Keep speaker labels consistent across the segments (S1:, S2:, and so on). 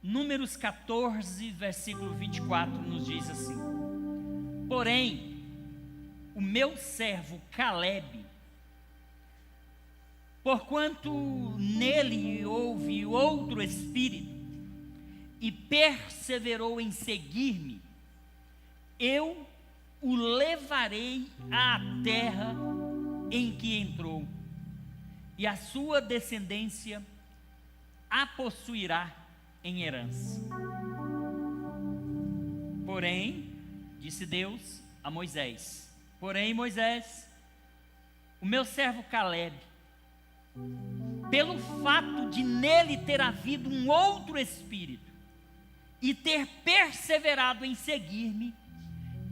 S1: Números 14, versículo 24, nos diz assim: porém, o meu servo Calebe, porquanto nele houve outro espírito, e perseverou em seguir-me, eu o levarei à terra em que entrou, e a sua descendência a possuirá em herança. Porém, disse Deus a Moisés: porém, Moisés, o meu servo Calebe, pelo fato de nele ter havido um outro espírito e ter perseverado em seguir-me,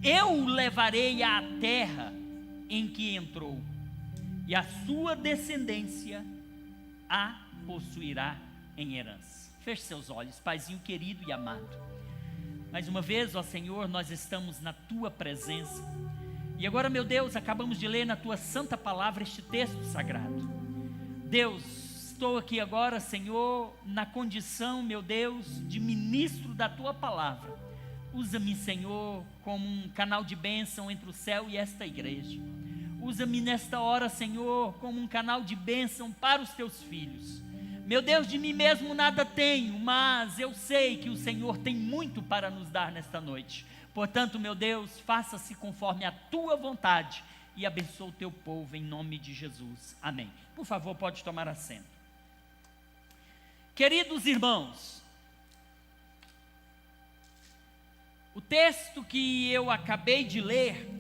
S1: eu o levarei à terra em que entrou, e a sua descendência a possuirá em herança. Feche seus olhos, Paizinho querido e amado. Mais uma vez, ó Senhor, nós estamos na Tua presença. E agora, meu Deus, acabamos de ler na Tua santa palavra este texto sagrado. Deus, estou aqui agora, Senhor, na condição, meu Deus, de ministro da Tua palavra. Usa-me, Senhor, como um canal de bênção entre o céu e esta igreja. Usa-me nesta hora, Senhor, como um canal de bênção para os Teus filhos. Meu Deus, de mim mesmo nada tenho, mas eu sei que o Senhor tem muito para nos dar nesta noite. Portanto, meu Deus, faça-se conforme a Tua vontade e abençoe o Teu povo em nome de Jesus. Amém. Por favor, pode tomar assento. Queridos irmãos, o texto que eu acabei de ler,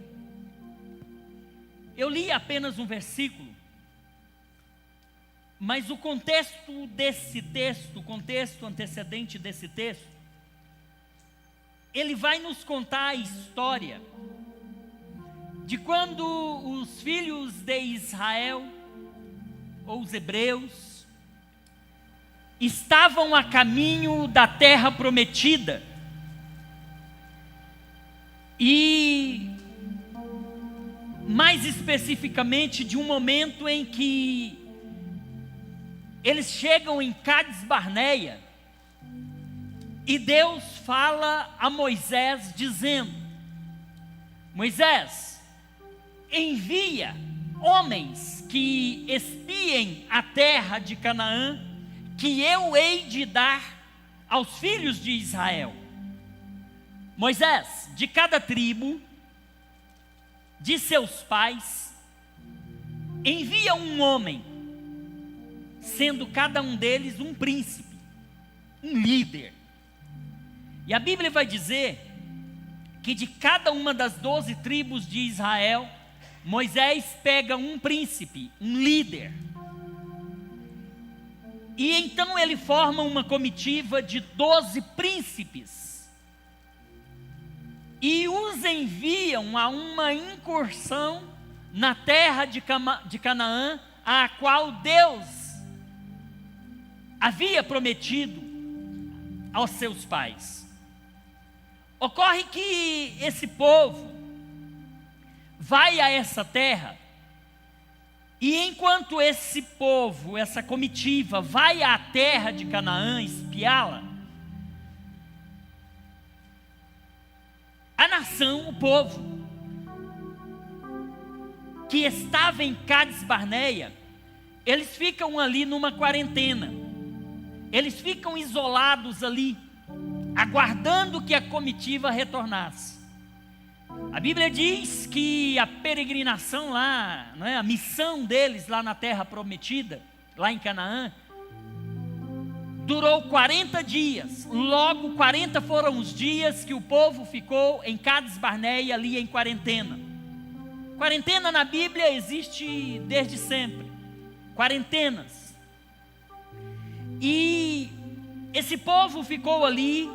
S1: eu li apenas um versículo, mas o contexto desse texto, o contexto antecedente desse texto, ele vai nos contar a história de quando os filhos de Israel, ou os hebreus, estavam a caminho da terra prometida, e mais especificamente de um momento em que eles chegam em Cades Barneia, e Deus fala a Moisés dizendo: Moisés, envia homens que espiem a terra de Canaã, que eu hei de dar aos filhos de Israel. Moisés, de cada tribo de seus pais, envia um homem, sendo cada um deles um príncipe, um líder. E a Bíblia vai dizer que de cada uma das 12 tribos de Israel, Moisés pega um príncipe, um líder. E então ele forma uma comitiva de 12 príncipes, e os enviam a uma incursão na terra de Canaã, a qual Deus havia prometido aos seus pais. Ocorre que esse povo vai a essa terra, e enquanto esse povo, essa comitiva, vai à terra de Canaã espiá-la, a nação, o povo que estava em Cades Barneia, eles ficam ali numa quarentena, eles ficam isolados ali, aguardando que a comitiva retornasse. A Bíblia diz que a peregrinação lá, a missão deles lá na terra prometida, lá em Canaã, durou 40 dias. Logo, 40 foram os dias que o povo ficou em Cades Barneia, ali em quarentena. Quarentena na Bíblia existe desde sempre. Quarentenas. E esse povo ficou ali,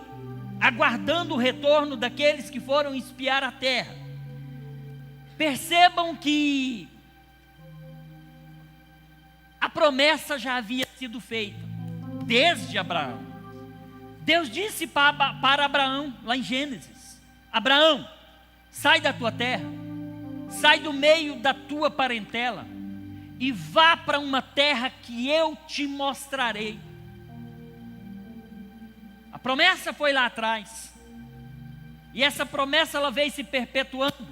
S1: aguardando o retorno daqueles que foram espiar a terra. Percebam que a promessa já havia sido feita, desde Abraão. Deus disse para Abraão, lá em Gênesis: Abraão, sai da tua terra, sai do meio da tua parentela, e vá para uma terra que eu te mostrarei. promessa foi lá atrás. E essa promessa ela veio se perpetuando.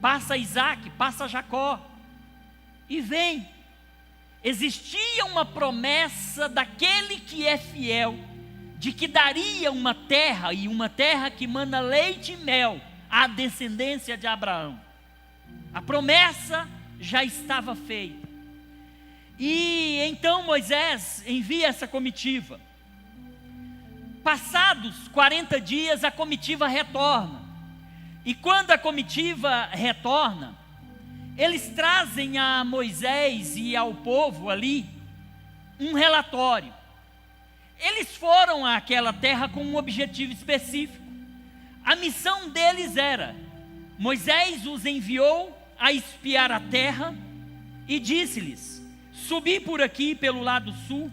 S1: Passa Isaac, passa Jacó. E vem. Existia uma promessa daquele que é fiel, de que daria uma terra, e uma terra que manda leite e mel, à descendência de Abraão. A promessa já estava feita. E então Moisés envia essa comitiva. Passados 40 dias, a comitiva retorna. E quando a comitiva retorna, eles trazem a Moisés e ao povo ali um relatório. Eles foram àquela terra com um objetivo específico. A missão deles era: Moisés os enviou a espiar a terra e disse-lhes: subi por aqui pelo lado sul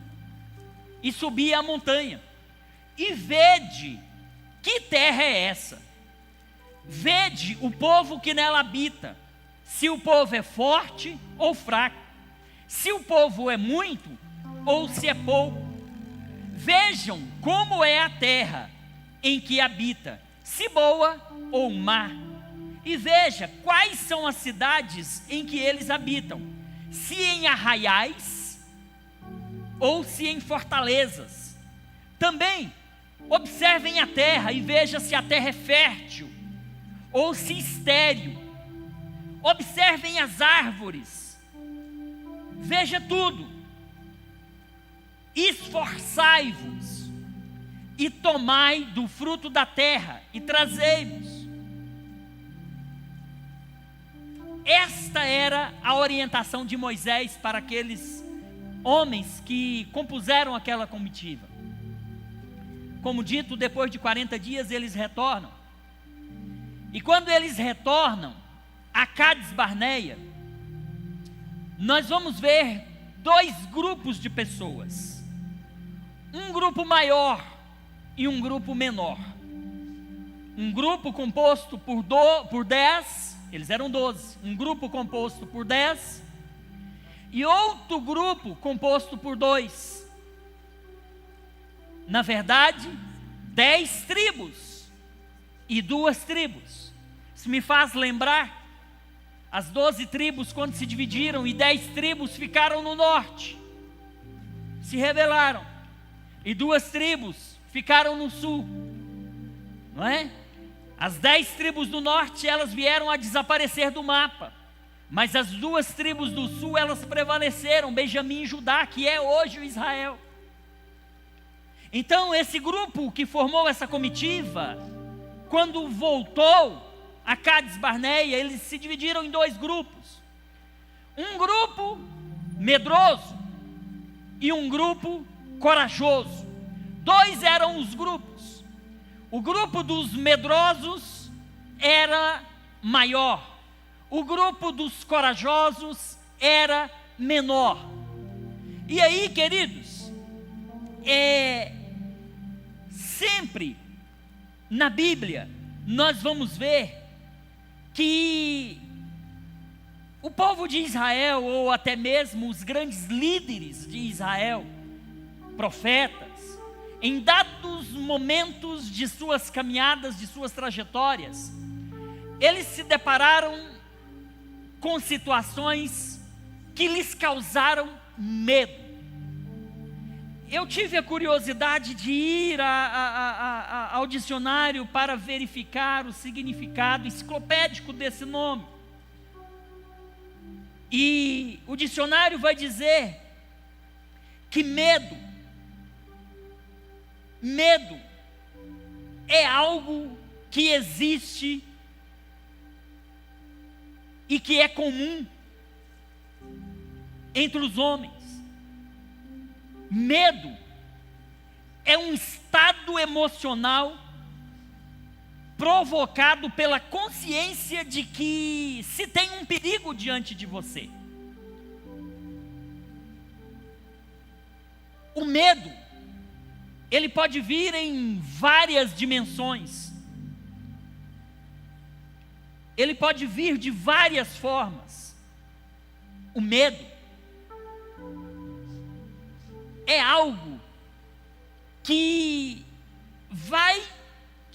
S1: e subi a montanha, e vede que terra é essa. Vede o povo que nela habita, se o povo é forte ou fraco, se o povo é muito ou se é pouco. Vejam como é a terra em que habita, se boa ou má. E veja quais são as cidades em que eles habitam, se em arraiais ou se em fortalezas. Também observem a terra e veja se a terra é fértil ou se estéril. Observem as árvores, veja tudo. Esforçai-vos e tomai do fruto da terra e trazei-vos. Esta era a orientação de Moisés para aqueles homens que compuseram aquela comitiva. Como dito, depois de 40 dias eles retornam. E quando eles retornam a Cádiz Barneia, nós vamos ver dois grupos de pessoas. Um grupo maior e um grupo menor. Um grupo composto por 10, eles eram 12. Um grupo composto por 10 e outro grupo composto por 2. Na verdade, 10 tribos e 2 tribos. Isso me faz lembrar as 12 tribos quando se dividiram e 10 tribos ficaram no norte, se rebelaram, e 2 tribos ficaram no sul, não é? As 10 tribos do norte, elas vieram a desaparecer do mapa, mas as 2 tribos do sul, elas prevaleceram, Benjamim e Judá, que é hoje o Israel. Então esse grupo que formou essa comitiva, quando voltou a Cádiz Barneia, eles se dividiram em 2 grupos. Um grupo medroso e um grupo corajoso. 2 eram os grupos. O grupo dos medrosos era maior. O grupo dos corajosos era menor. E aí, queridos, sempre na Bíblia nós vamos ver que o povo de Israel, ou até mesmo os grandes líderes de Israel, profetas, em dados momentos de suas caminhadas, de suas trajetórias, eles se depararam com situações que lhes causaram medo. Eu tive a curiosidade de ir ao dicionário para verificar o significado enciclopédico desse nome. E o dicionário vai dizer que medo é algo que existe e que é comum entre os homens. Medo é um estado emocional provocado pela consciência de que se tem um perigo diante de você. O medo, ele pode vir em várias dimensões. Ele pode vir de várias formas. O medo é algo que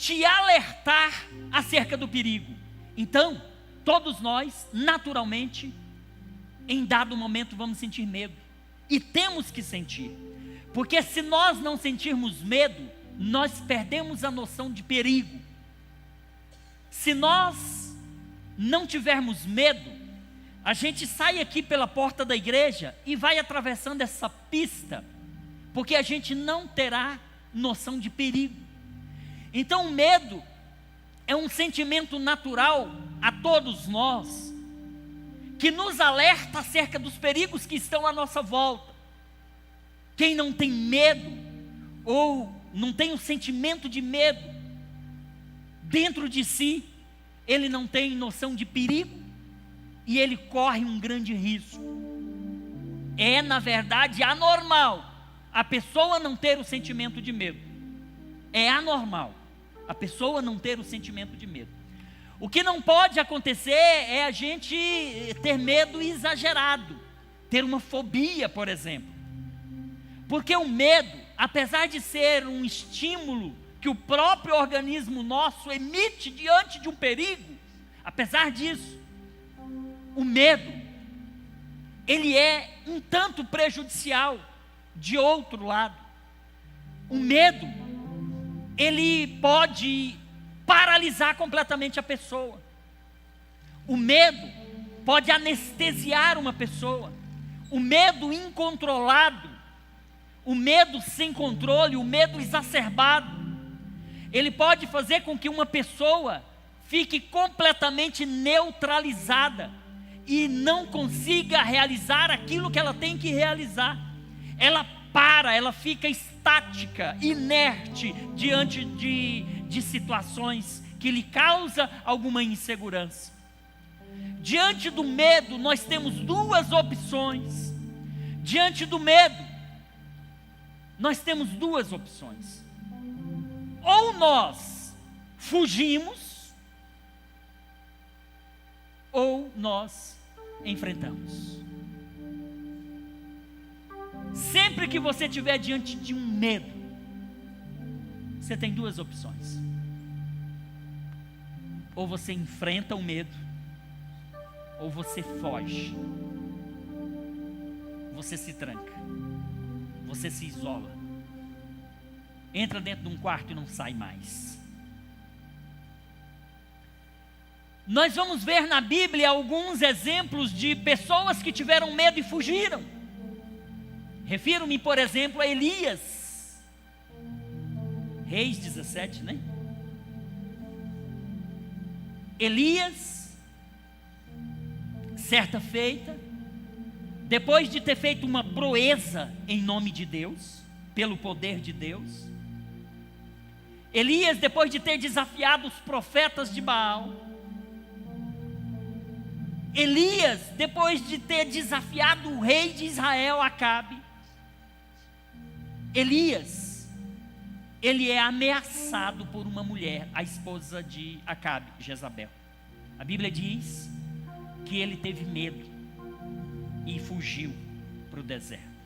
S1: te alertar acerca do perigo. Então, todos nós, naturalmente, em dado momento vamos sentir medo. E temos que sentir. Porque se nós não sentirmos medo, nós perdemos a noção de perigo. Se nós não tivermos medo, a gente sai aqui pela porta da igreja e vai atravessando essa pista, porque a gente não terá noção de perigo. Então o medo é um sentimento natural a todos nós, que nos alerta acerca dos perigos que estão à nossa volta. Quem não tem medo, ou não tem o sentimento de medo dentro de si, ele não tem noção de perigo e ele corre um grande risco. É, na verdade, anormal a pessoa não ter o sentimento de medo. É anormal a pessoa não ter o sentimento de medo. O que não pode acontecer é a gente ter medo exagerado, ter uma fobia, por exemplo. Porque o medo, apesar de ser um estímulo que o próprio organismo nosso emite diante de um perigo, apesar disso, o medo, ele é um tanto prejudicial de outro lado. O medo, ele pode paralisar completamente a pessoa. O medo pode anestesiar uma pessoa. O medo incontrolado, o medo sem controle, o medo exacerbado, ele pode fazer com que uma pessoa fique completamente neutralizada e não consiga realizar aquilo que ela tem que realizar. Ela para, ela fica estática, inerte diante de situações que lhe causam alguma insegurança. Diante do medo, nós temos duas opções. Diante do medo, nós temos duas opções. Ou nós fugimos, ou nós enfrentamos. Sempre que você estiver diante de um medo, você tem duas opções. Ou você enfrenta o medo, ou você foge. Você se tranca, você se isola, entra dentro de um quarto e não sai mais. Nós vamos ver na Bíblia alguns exemplos de pessoas que tiveram medo e fugiram. Refiro-me, por exemplo, a Elias. Reis 17, né? Elias, certa feita, depois de ter feito uma proeza em nome de Deus, pelo poder de Deus, Elias, depois de ter desafiado os profetas de Baal, Elias, depois de ter desafiado o rei de Israel, Acabe, Elias, ele é ameaçado por uma mulher, a esposa de Acabe, Jezabel. A Bíblia diz que ele teve medo e fugiu para o deserto.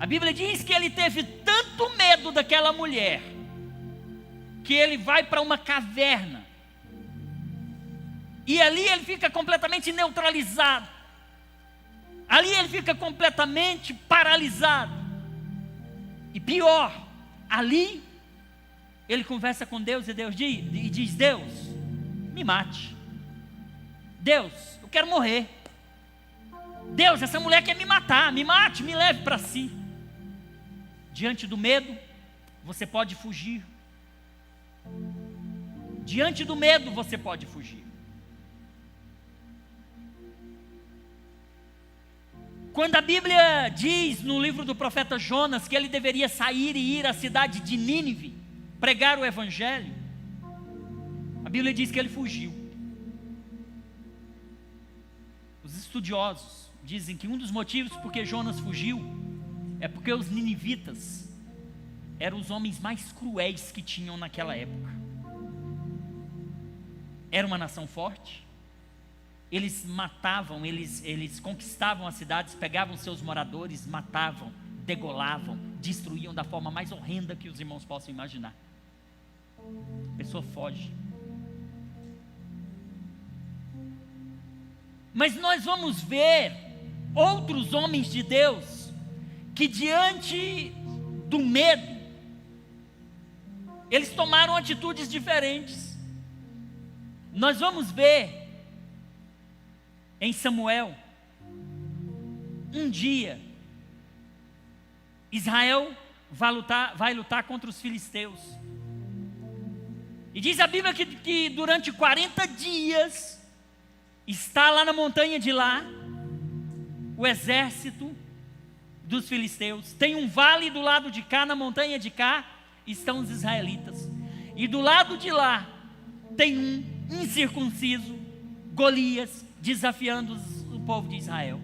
S1: A Bíblia diz que ele teve tanto medo daquela mulher, que ele vai para uma caverna, e ali ele fica completamente neutralizado, ali ele fica completamente paralisado. E pior, ali ele conversa com Deus, e Deus diz: Deus, me mate. Deus, eu quero morrer. Deus, essa mulher quer me matar, me mate, me leve para si. Diante do medo, você pode fugir. Diante do medo, você pode fugir. Quando a Bíblia diz no livro do profeta Jonas que ele deveria sair e ir à cidade de Nínive, pregar o evangelho, a Bíblia diz que ele fugiu. Os estudiosos dizem que um dos motivos por que Jonas fugiu é porque os ninivitas eram os homens mais cruéis que tinham naquela época. Era uma nação forte. Eles matavam, eles conquistavam as cidades, pegavam seus moradores, matavam, degolavam, destruíam da forma mais horrenda que os irmãos possam imaginar. A pessoa foge. Mas nós vamos ver outros homens de Deus que diante do medo, eles tomaram atitudes diferentes. Nós vamos ver em Samuel, um dia, Israel vai lutar contra os filisteus. E diz a Bíblia que durante 40 dias, está lá na montanha de lá, o exército dos filisteus. Tem um vale do lado de cá, na montanha de cá, estão os israelitas. E do lado de lá, tem um incircunciso, Golias, desafiando o povo de Israel.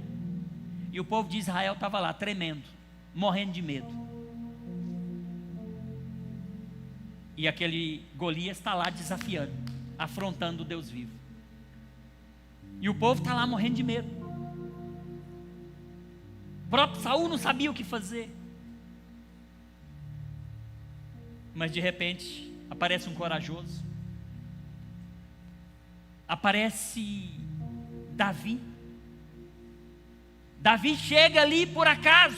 S1: E o povo de Israel estava lá, tremendo, morrendo de medo. E aquele Golias está lá desafiando, afrontando o Deus vivo. E o povo está lá morrendo de medo. O próprio Saul não sabia o que fazer. Mas de repente, aparece um corajoso. Aparece Davi. Davi chega ali por acaso.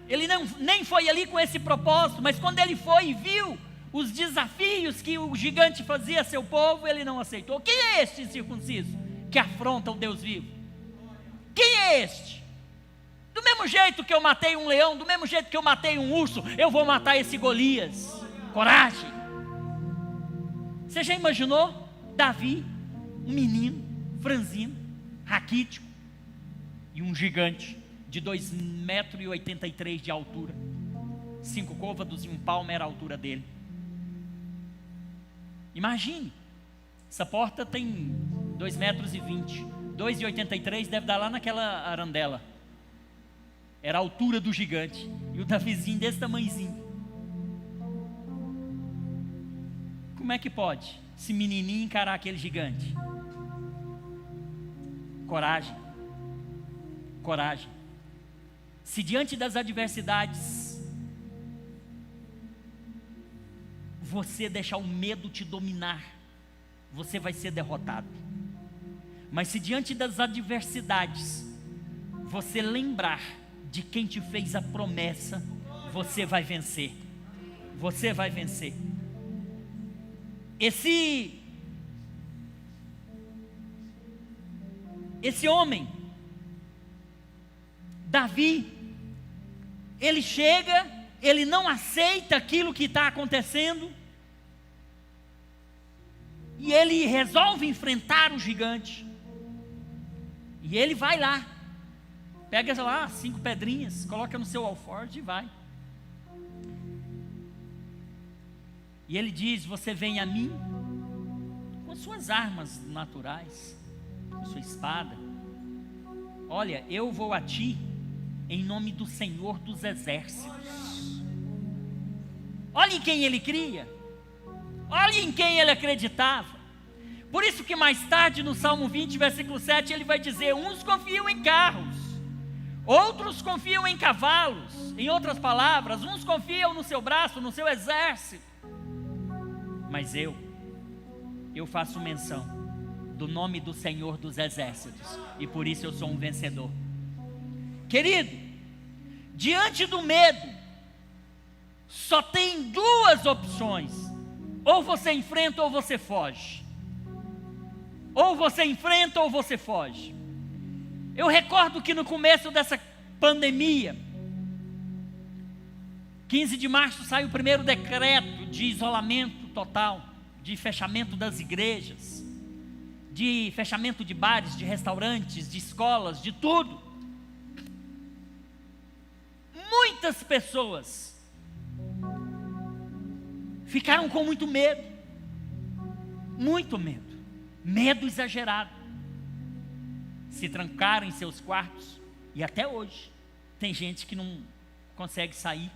S1: Ele nem foi ali com esse propósito, mas quando ele foi e viu os desafios que o gigante fazia a seu povo, ele não aceitou. Quem é este incircunciso que afronta o Deus vivo? Quem é este? Do mesmo jeito que eu matei um leão, do mesmo jeito que eu matei um urso, eu vou matar esse Golias. Coragem. Você já imaginou Davi, um menino franzino, raquítico, e um gigante de 2,83 m de altura, 5 côvados e um palmo era a altura dele. Imagine, essa porta tem 2,20 m, 2,83 deve dar lá naquela arandela. Era a altura do gigante, e o Davizinho desse tamanhozinho. Como é que pode esse menininho encarar aquele gigante? Coragem. Coragem. Se diante das adversidades você deixar o medo te dominar, você vai ser derrotado. Mas se diante das adversidades você lembrar de quem te fez a promessa, você vai vencer. Você vai vencer. Esse homem, Davi, ele chega, ele não aceita aquilo que está acontecendo, e ele resolve enfrentar o gigante, e ele vai lá, pega lá 5 pedrinhas, coloca no seu alforje e vai. E ele diz: você vem a mim com as suas armas naturais, com sua espada. Olha, eu vou a ti em nome do Senhor dos Exércitos. Olha em quem ele cria. Olha em quem ele acreditava. Por isso que mais tarde no Salmo 20, versículo 7, ele vai dizer: uns confiam em carros, outros confiam em cavalos. Em outras palavras, uns confiam no seu braço, no seu exército. Mas eu faço menção do nome do Senhor dos Exércitos, e por isso eu sou um vencedor. Querido, diante do medo, só tem 2 opções: ou você enfrenta ou você foge. Ou você enfrenta ou você foge. Eu recordo que no começo dessa pandemia, 15 de março sai o primeiro decreto de isolamento total, de fechamento das igrejas, de fechamento de bares, de restaurantes, de escolas, de tudo. Muitas pessoas ficaram com muito medo, medo exagerado. Se trancaram em seus quartos, e até hoje tem gente que não consegue sair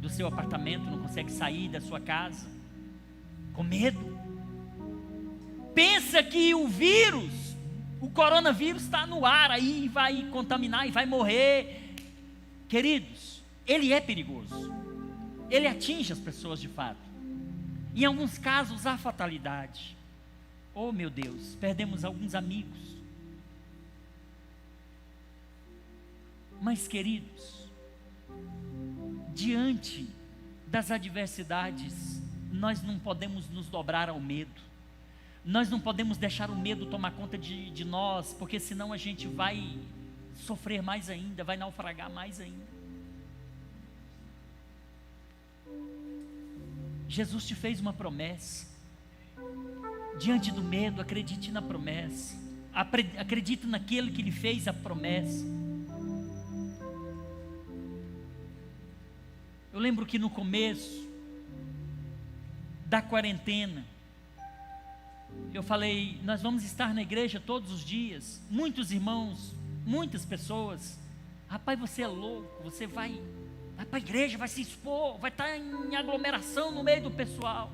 S1: do seu apartamento, não consegue sair da sua casa, com medo. Pensa que o coronavírus está no ar aí, e vai contaminar e vai morrer. Queridos, ele é perigoso, ele atinge as pessoas de fato, Em alguns casos há fatalidade. Oh meu Deus, perdemos alguns amigos. Mas queridos, diante das adversidades, nós não podemos nos dobrar ao medo. Nós não podemos deixar o medo tomar conta de nós, porque senão a gente vai sofrer mais ainda, vai naufragar mais ainda. Jesus te fez uma promessa. Diante do medo, acredite na promessa. Acredite naquele que lhe fez a promessa. Eu lembro que no começo da quarentena, eu falei, nós vamos estar na igreja todos os dias. Muitos irmãos, muitas pessoas, rapaz, você é louco, você vai para a igreja, vai se expor, vai estar em aglomeração no meio do pessoal.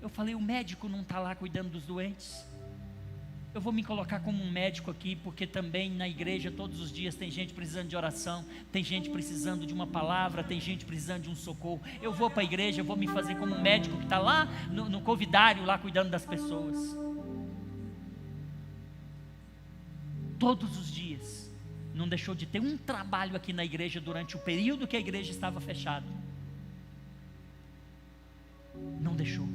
S1: Eu falei, o médico não está lá cuidando dos doentes? Eu vou me colocar como um médico aqui, porque também na igreja todos os dias tem gente precisando de oração, tem gente precisando de uma palavra, tem gente precisando de um socorro. Eu vou para a igreja, eu vou me fazer como um médico que está lá no covidário, lá cuidando das pessoas. Todos os dias, não deixou de ter um trabalho aqui na igreja durante o período que a igreja estava fechada. Não deixou.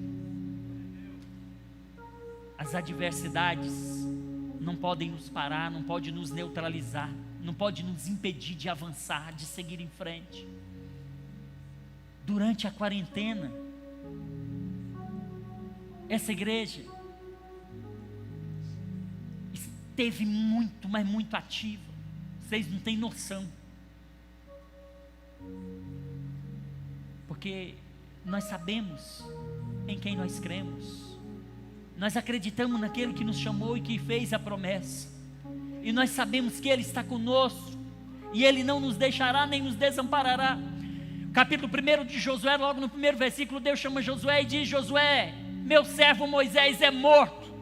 S1: As adversidades não podem nos parar, não podem nos neutralizar, não podem nos impedir de avançar, de seguir em frente. Durante a quarentena, essa igreja esteve muito, mas muito ativa. Vocês não têm noção. Porque nós sabemos em quem nós cremos. Nós acreditamos naquele que nos chamou e que fez a promessa. E nós sabemos que Ele está conosco. E Ele não nos deixará nem nos desamparará. Capítulo 1 de Josué, logo no primeiro versículo, Deus chama Josué e diz: Josué, meu servo Moisés é morto.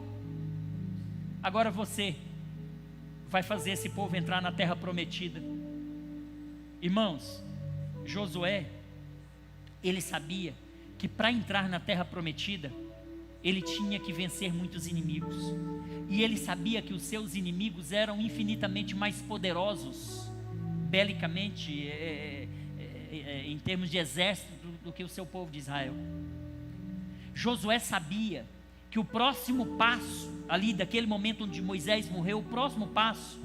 S1: Agora você vai fazer esse povo entrar na terra prometida. Irmãos, Josué, ele sabia que para entrar na terra prometida, ele tinha que vencer muitos inimigos. E ele sabia que os seus inimigos eram infinitamente mais poderosos, belicamente, em termos de exército, do que o seu povo de Israel. Josué sabia que o próximo passo, ali daquele momento onde Moisés morreu, o próximo passo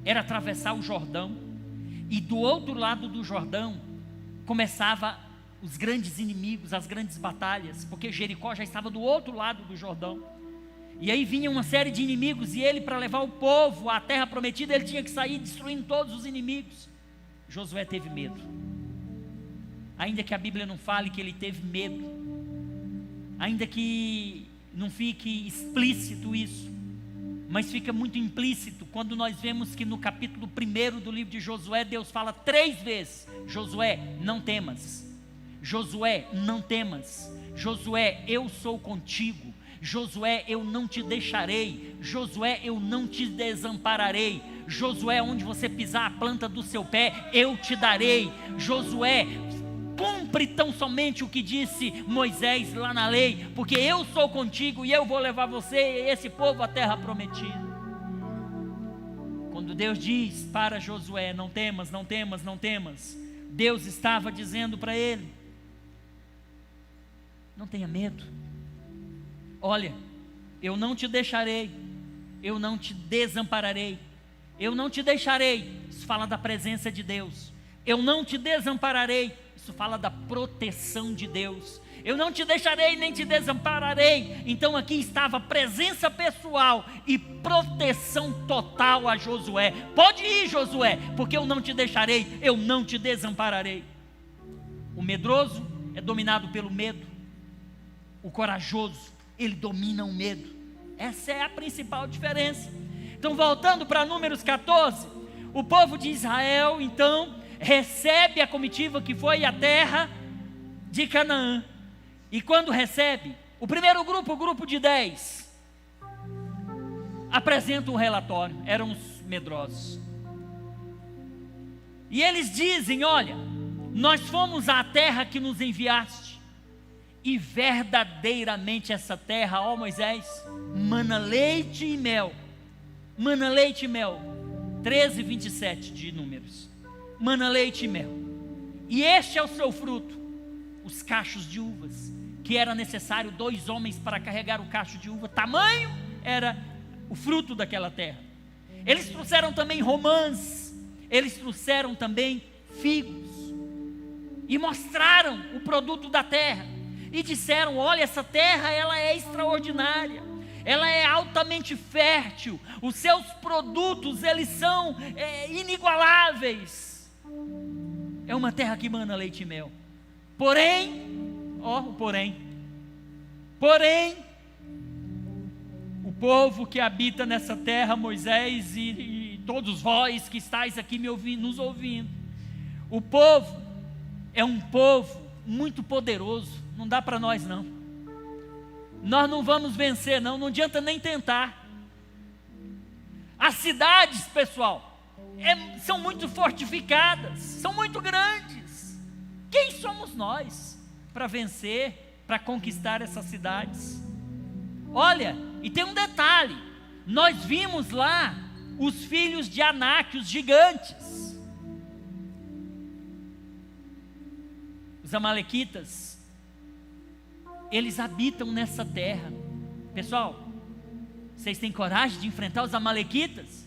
S1: era atravessar o Jordão. E do outro lado do Jordão, começava os grandes inimigos, as grandes batalhas, porque Jericó já estava do outro lado do Jordão. E aí vinha uma série de inimigos, e ele, para levar o povo à terra prometida, ele tinha que sair destruindo todos os inimigos. Josué teve medo. Ainda que a Bíblia não fale que ele teve medo, ainda que não fique explícito isso, mas fica muito implícito quando nós vemos que no capítulo 1 do livro de Josué, Deus fala 3 vezes: Josué, não temas. Josué, não temas. Josué, eu sou contigo. Josué, eu não te deixarei. Josué, eu não te desampararei. Josué, onde você pisar a planta do seu pé, eu te darei. Josué, cumpre tão somente o que disse Moisés lá na lei, porque eu sou contigo e eu vou levar você e esse povo à terra prometida. Quando Deus diz para Josué: não temas, não temas, não temas, Deus estava dizendo para ele: não tenha medo. Olha, eu não te deixarei, eu não te desampararei, eu não te deixarei. Isso fala da presença de Deus. Eu não te desampararei. Isso fala da proteção de Deus. Eu não te deixarei nem te desampararei. Então aqui estava presença pessoal e proteção total a Josué. Pode ir, Josué, porque eu não te deixarei, eu não te desampararei. O medroso é dominado pelo medo. O corajoso, ele domina o medo. Essa é a principal diferença. Então, voltando para Números 14, o povo de Israel, então, recebe a comitiva que foi a terra de Canaã. E quando recebe, o primeiro grupo, o grupo de 10, apresenta um relatório. Eram os medrosos. E eles dizem: olha, nós fomos à terra que nos enviaste, e verdadeiramente essa terra, ó Moisés, mana leite e mel. Mana leite e mel. 13, 27 de Números. Mana leite e mel. E este é o seu fruto, os cachos de uvas, que era necessário 2 homens para carregar o cacho de uva. Tamanho era o fruto daquela terra. Eles trouxeram também romãs, eles trouxeram também figos, e mostraram o produto da terra, e disseram: olha, essa terra ela é extraordinária, ela é altamente fértil, os seus produtos eles são inigualáveis, é uma terra que mana leite e mel. Porém, o povo que habita nessa terra, Moisés e todos vós que estáis aqui nos ouvindo, o povo é um povo muito poderoso, não dá para nós não. Nós não vamos vencer não adianta nem tentar. As cidades, pessoal, são muito fortificadas, são muito grandes. Quem somos nós para vencer, para conquistar essas cidades? Olha, e tem um detalhe, nós vimos lá os filhos de Anak, os gigantes, os amalequitas, eles habitam nessa terra. Pessoal, vocês têm coragem de enfrentar os amalequitas?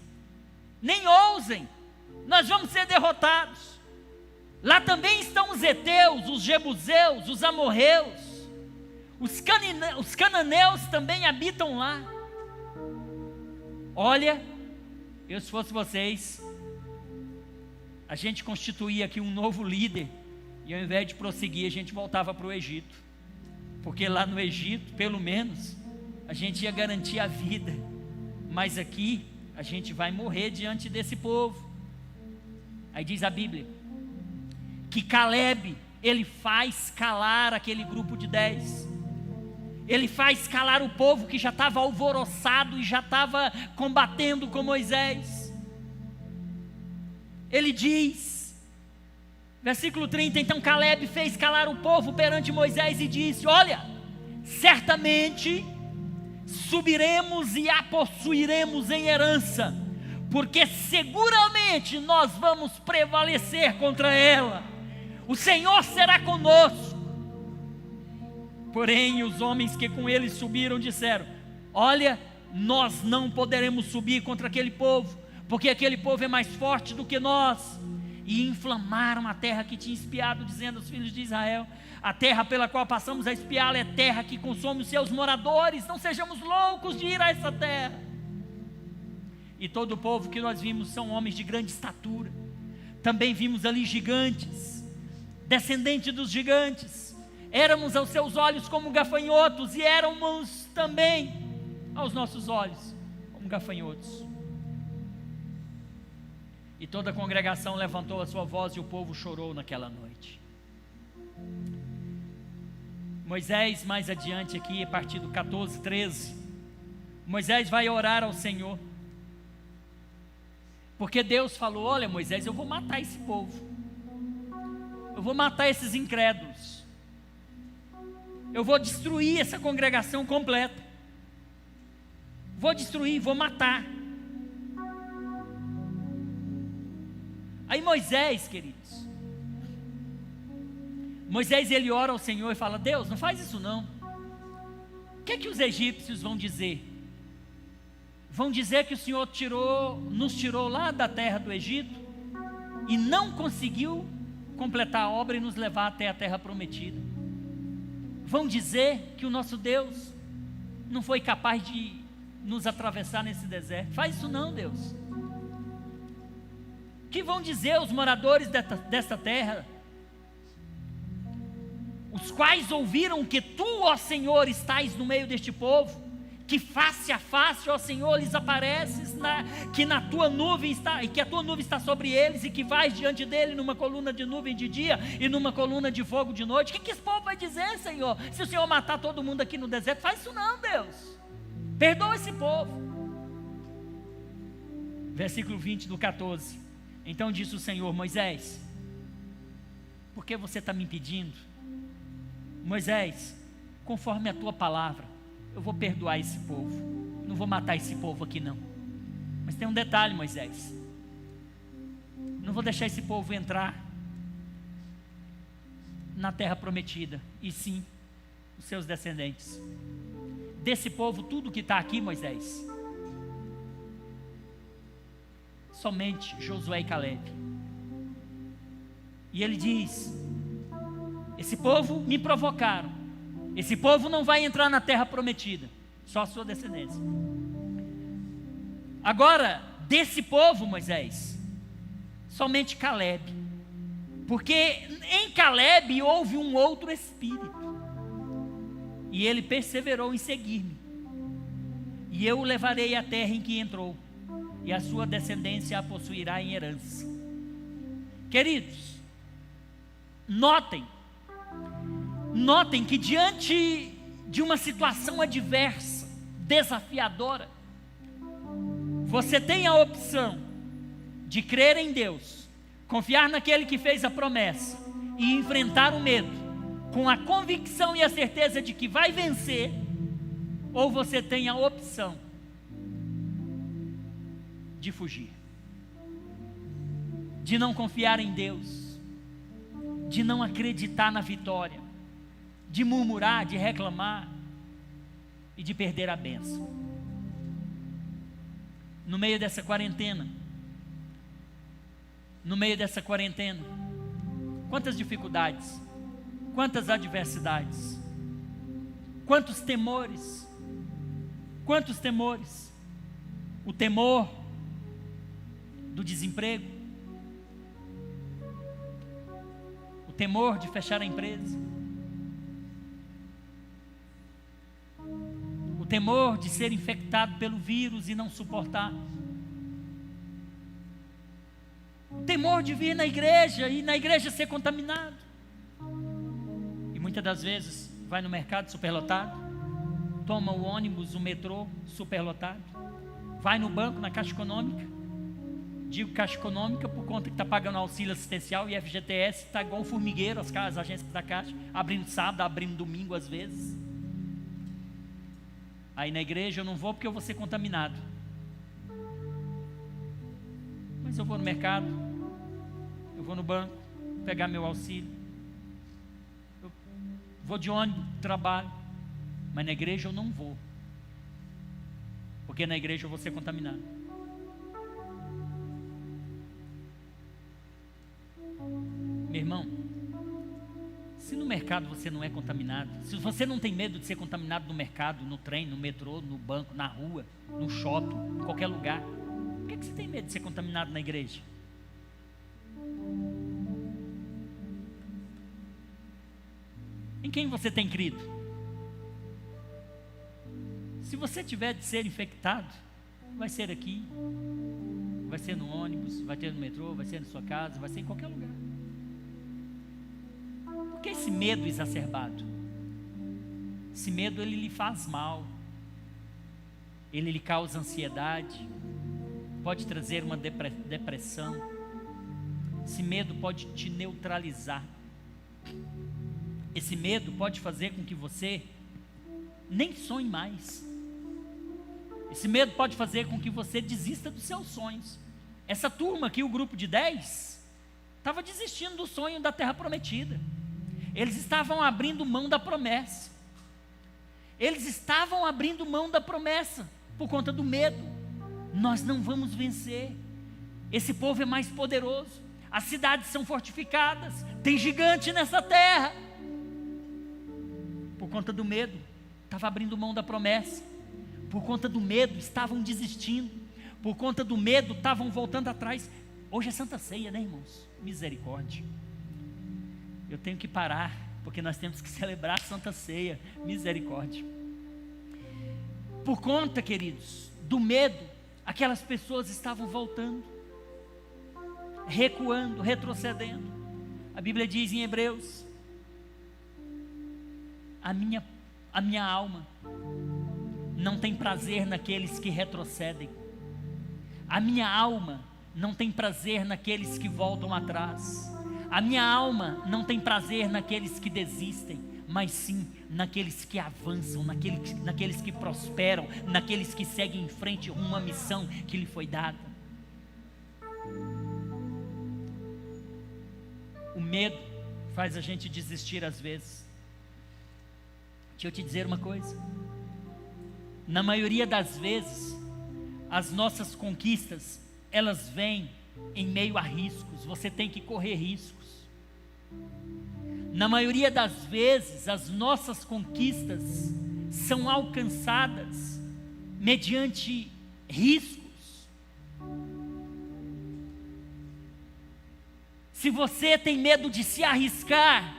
S1: Nem ousem, nós vamos ser derrotados. Lá também estão os heteus, os jebuseus, os amorreus, os cananeus também habitam lá. Olha, eu se fosse vocês, a gente constituía aqui um novo líder, e ao invés de prosseguir, a gente voltava para o Egito, porque lá no Egito, pelo menos, a gente ia garantir a vida, mas aqui, a gente vai morrer diante desse povo. Aí diz a Bíblia, que Caleb, ele faz calar aquele grupo de 10, ele faz calar o povo que já estava alvoroçado e já estava combatendo com Moisés. Ele diz, versículo 30, então Caleb fez calar o povo perante Moisés e disse: olha, certamente subiremos e a possuiremos em herança, porque seguramente nós vamos prevalecer contra ela, o Senhor será conosco. Porém os homens que com ele subiram disseram: olha, nós não poderemos subir contra aquele povo, porque aquele povo é mais forte do que nós. E inflamaram a terra que tinha espiado, dizendo aos filhos de Israel: a terra pela qual passamos a espiá-la é terra que consome os seus moradores, não sejamos loucos de ir a essa terra. E todo o povo que nós vimos são homens de grande estatura. Também vimos ali gigantes, descendentes dos gigantes. Éramos aos seus olhos como gafanhotos, e éramos também aos nossos olhos como gafanhotos. E toda a congregação levantou a sua voz e o povo chorou naquela noite. Moisés, mais adiante aqui, a partir do 14, 13, Moisés vai orar ao Senhor, porque Deus falou: olha Moisés, eu vou matar esse povo, eu vou matar esses incrédulos, eu vou destruir essa congregação completa, vou destruir, vou matar. Aí Moisés, queridos, Moisés ele ora ao Senhor e fala: Deus, não faz isso não. O que é que os egípcios vão dizer? Vão dizer que o Senhor nos tirou lá da terra do Egito e não conseguiu completar a obra e nos levar até a terra prometida. Vão dizer que o nosso Deus não foi capaz de nos atravessar nesse deserto. Faz isso não, Deus. O que vão dizer os moradores desta terra, os quais ouviram que tu, ó Senhor, estás no meio deste povo, que face a face, ó Senhor, lhes apareces, que a tua nuvem está sobre eles, e que vais diante dele numa coluna de nuvem de dia e numa coluna de fogo de noite? O que esse povo vai dizer, Senhor, se o Senhor matar todo mundo aqui no deserto? Faz isso não, Deus, perdoa esse povo. Versículo 20 do 14, então disse o Senhor: Moisés, por que você está me impedindo? Moisés, conforme a tua palavra, eu vou perdoar esse povo, não vou matar esse povo aqui não. Mas tem um detalhe, Moisés, não vou deixar esse povo entrar na terra prometida, e sim, os seus descendentes. Desse povo, tudo que está aqui, Moisés, somente Josué e Caleb. E ele diz: esse povo me provocaram, esse povo não vai entrar na terra prometida, só a sua descendência. Agora, desse povo, Moisés, somente Caleb, porque em Caleb houve um outro espírito, e ele perseverou em seguir-me, e eu o levarei à terra em que entrou, e a sua descendência a possuirá em herança. Queridos, notem que diante de uma situação adversa, desafiadora, você tem a opção de crer em Deus, confiar naquele que fez a promessa e enfrentar o medo com a convicção e a certeza de que vai vencer, ou você tem a opção de fugir, de não confiar em Deus, de não acreditar na vitória, de murmurar, de reclamar e de perder a bênção. No meio dessa quarentena, quantas dificuldades, quantas adversidades, quantos temores. O temor do desemprego, o temor de fechar a empresa, o temor de ser infectado pelo vírus e não suportar, o temor de vir na igreja e na igreja ser contaminado, e muitas das vezes vai no mercado superlotado, toma o ônibus, o metrô superlotado, vai no banco, na Caixa Econômica. Digo Caixa Econômica por conta que está pagando auxílio assistencial, e FGTS está igual um formigueiro, as agências da Caixa, abrindo sábado, abrindo domingo às vezes. Aí na igreja eu não vou porque eu vou ser contaminado, mas eu vou no mercado, eu vou no banco pegar meu auxílio, eu vou de ônibus, trabalho, mas na igreja eu não vou, porque na igreja eu vou ser contaminado. Meu irmão, se no mercado você não é contaminado, se você não tem medo de ser contaminado no mercado, no trem, no metrô, no banco, na rua, no shopping, em qualquer lugar, por que você tem medo de ser contaminado na igreja? Em quem você tem crido? Se você tiver de ser infectado, vai ser aqui, vai ser no ônibus, vai ser no metrô, vai ser na sua casa, vai ser em qualquer lugar. Por que esse medo exacerbado? Esse medo, ele lhe faz mal, ele lhe causa ansiedade, pode trazer uma depressão. Esse medo pode te neutralizar. Esse medo pode fazer com que você nem sonhe mais. Esse medo pode fazer com que você desista dos seus sonhos. Essa turma aqui, o grupo de 10, estava desistindo do sonho da terra prometida. Eles estavam abrindo mão da promessa. Por conta do medo. Nós não vamos vencer. Esse povo é mais poderoso. As cidades são fortificadas. Tem gigante nessa terra. Por conta do medo, estava abrindo mão da promessa. Por conta do medo, estavam desistindo. Por conta do medo, estavam voltando atrás. Hoje é Santa Ceia, né, irmãos? Misericórdia. Eu tenho que parar, porque nós temos que celebrar a Santa Ceia. Misericórdia. Por conta, queridos, do medo, aquelas pessoas estavam voltando, recuando, retrocedendo. A Bíblia diz em Hebreus: a minha alma não tem prazer naqueles que retrocedem. A minha alma não tem prazer naqueles que voltam atrás. A minha alma não tem prazer naqueles que desistem, mas sim naqueles que avançam, naqueles que prosperam, naqueles que seguem em frente rumo à missão que lhe foi dada. O medo faz a gente desistir às vezes. Deixa eu te dizer uma coisa: na maioria das vezes, as nossas conquistas, elas vêm em meio a riscos. Você tem que correr riscos. Na maioria das vezes, as nossas conquistas são alcançadas mediante riscos. Se você tem medo de se arriscar,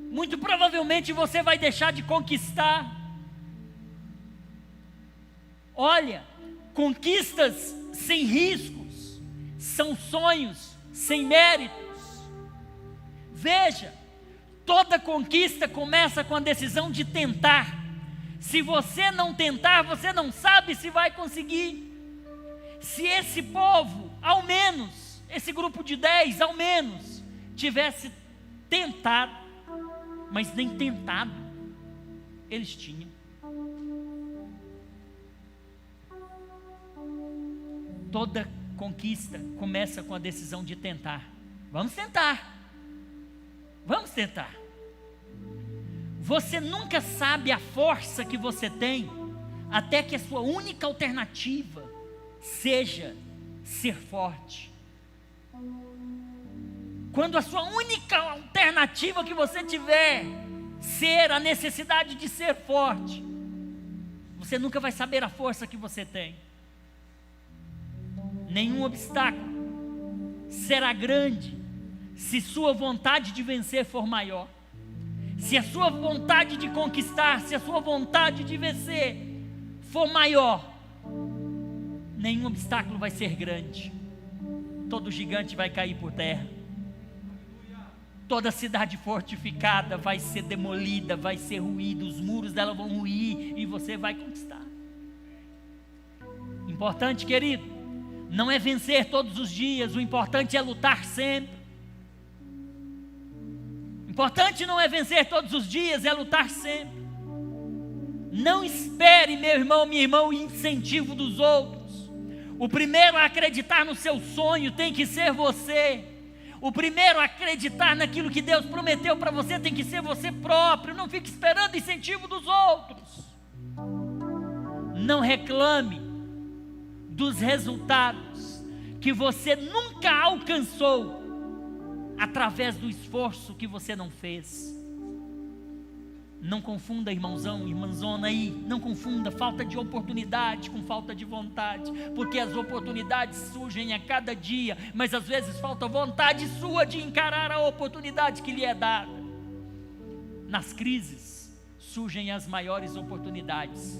S1: muito provavelmente você vai deixar de conquistar. Olha, conquistas sem riscos são sonhos sem méritos. Veja, toda conquista começa com a decisão de tentar. Se você não tentar, você não sabe se vai conseguir. Se esse povo, ao menos, esse grupo de 10, ao menos, tivesse tentado, mas nem tentado eles tinham. Toda conquista começa com a decisão de tentar. Vamos tentar. Vamos tentar. Você nunca sabe a força que você tem, até que a sua única alternativa seja ser forte. Quando a sua única alternativa que você tiver ser a necessidade de ser forte, você nunca vai saber a força que você tem. Nenhum obstáculo será grande se sua vontade de vencer for maior. Se a sua vontade de conquistar, se a sua vontade de vencer for maior, nenhum obstáculo vai ser grande. Todo gigante vai cair por terra. Toda cidade fortificada vai ser demolida, vai ser ruída, os muros dela vão ruir e você vai conquistar. Importante, querido, não é vencer todos os dias, o importante é lutar sempre. Importante não é vencer todos os dias, é lutar sempre. Não espere, meu irmão, minha irmã, o incentivo dos outros. O primeiro a acreditar no seu sonho tem que ser você. O primeiro a acreditar naquilo que Deus prometeu para você tem que ser você próprio. Não fique esperando incentivo dos outros. Não reclame dos resultados que você nunca alcançou através do esforço que você não fez. Não confunda, irmãozão, irmãzona aí, não confunda falta de oportunidade com falta de vontade, porque as oportunidades surgem a cada dia, mas às vezes falta vontade sua de encarar a oportunidade que lhe é dada. Nas crises surgem as maiores oportunidades.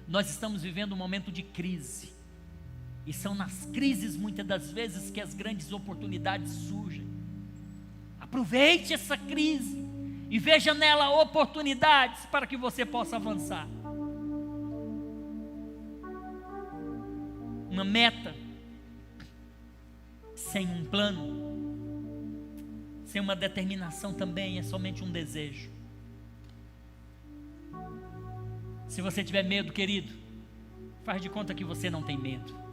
S1: Nós estamos vivendo um momento de crise, e são nas crises muitas das vezes que as grandes oportunidades surgem. Aproveite essa crise e veja nela oportunidades para que você possa avançar. Uma meta sem um plano, sem uma determinação também é somente um desejo. Se você tiver medo, querido, faz de conta que você não tem medo.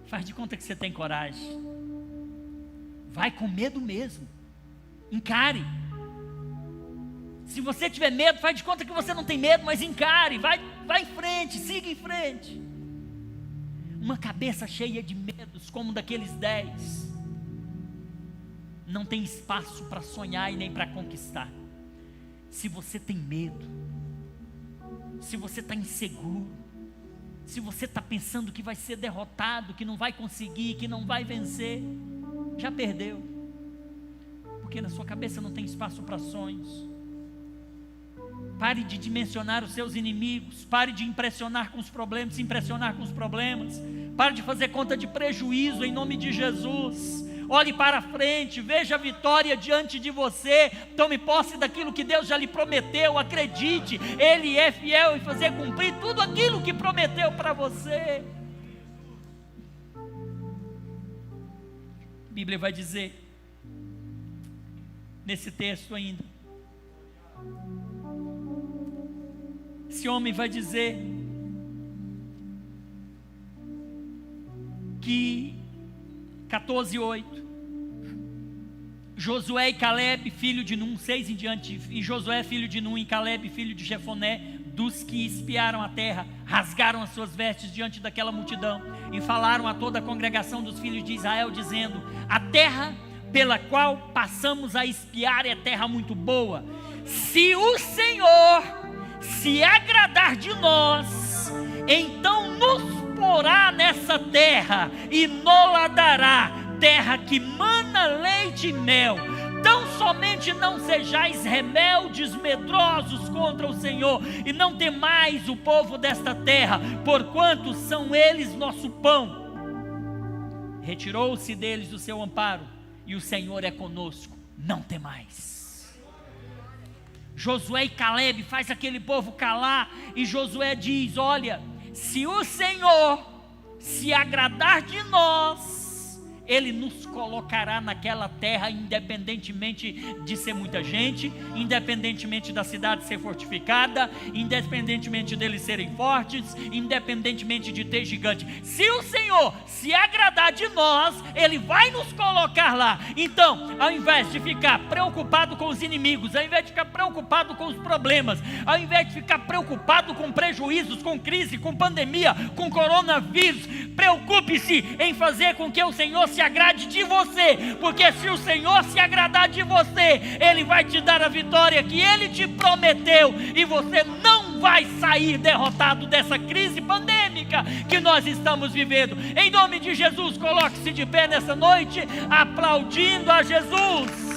S1: Faz de conta que você tem coragem. Vai com medo mesmo. Encare. Se você tiver medo, faz de conta que você não tem medo, mas encare. Vai em frente, siga em frente. Uma cabeça cheia de medos, como daqueles 10, não tem espaço para sonhar e nem para conquistar. Se você tem medo, se você está inseguro, se você está pensando que vai ser derrotado, que não vai conseguir, que não vai vencer, já perdeu, porque na sua cabeça não tem espaço para sonhos. Pare de dimensionar os seus inimigos, pare de impressionar com os problemas, se impressionar com os problemas, pare de fazer conta de prejuízo em nome de Jesus. Olhe para frente, veja a vitória diante de você, tome posse daquilo que Deus já lhe prometeu, acredite, Ele é fiel em fazer cumprir tudo aquilo que prometeu para você. A Bíblia vai dizer, nesse texto ainda, Esse homem vai dizer que 14:8, Josué e Caleb, filho de Nun, 6 em diante, e Josué, filho de Nun, e Caleb, filho de Jefoné, dos que espiaram a terra, rasgaram as suas vestes diante daquela multidão, e falaram a toda a congregação dos filhos de Israel, dizendo: a terra pela qual passamos a espiar é terra muito boa. Se o Senhor se agradar de nós, então nos porá nessa terra e nola dará, terra que mana leite e mel. Tão somente não sejais rebeldes, medrosos contra o Senhor, e não temais o povo desta terra, porquanto são eles nosso pão. Retirou-se deles o seu amparo, e o Senhor é conosco, não temais. Josué e Caleb faz aquele povo calar, e Josué diz: olha, se o Senhor se agradar de nós, Ele nos colocará naquela terra, independentemente de ser muita gente, independentemente da cidade ser fortificada, independentemente deles serem fortes, independentemente de ter gigante. Se o Senhor se agradar de nós, Ele vai nos colocar lá. Então, ao invés de ficar preocupado com os inimigos, ao invés de ficar preocupado com os problemas, ao invés de ficar preocupado com prejuízos, com crise, com pandemia, com coronavírus, preocupe-se em fazer com que o Senhor se agrade de você, porque se o Senhor se agradar de você, Ele vai te dar a vitória que Ele te prometeu, e você não vai sair derrotado dessa crise pandêmica que nós estamos vivendo. Em nome de Jesus, coloque-se de pé nessa noite, aplaudindo a Jesus.